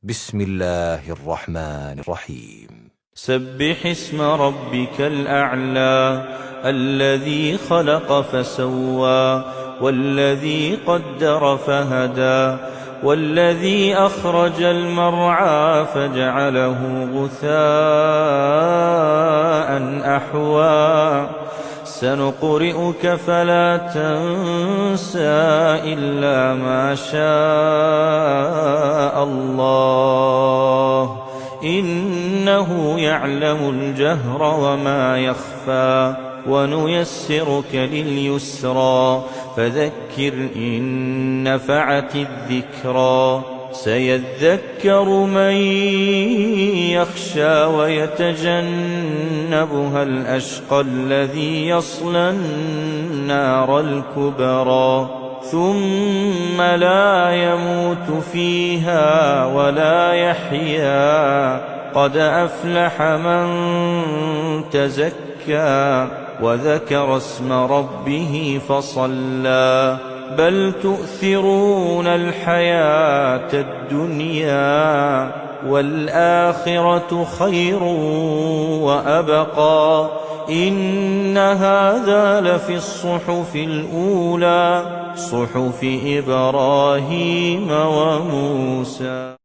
بسم الله الرحمن الرحيم. سبح اسم ربك الأعلى الذي خلق فسوى والذي قدر فهدى والذي أخرج المرعى فجعله غثاء أحوى سنقرئك فلا تنسى إلا ما شاء الله إنه يعلم الجهر وما يخفى ونيسرك لليسرى فذكر إن نفعت الذكرى سيذكر من يخشى ويتجنبها الأشقى الذي يصلى النار الكبرى ثم لا يموت فيها ولا يحيا قد أفلح من تزكى وذكر اسم ربه فصلى بل تؤثرون الحياة الدنيا والآخرة خير وأبقى إن هذا لفي الصحف الأولى صحف إبراهيم وموسى.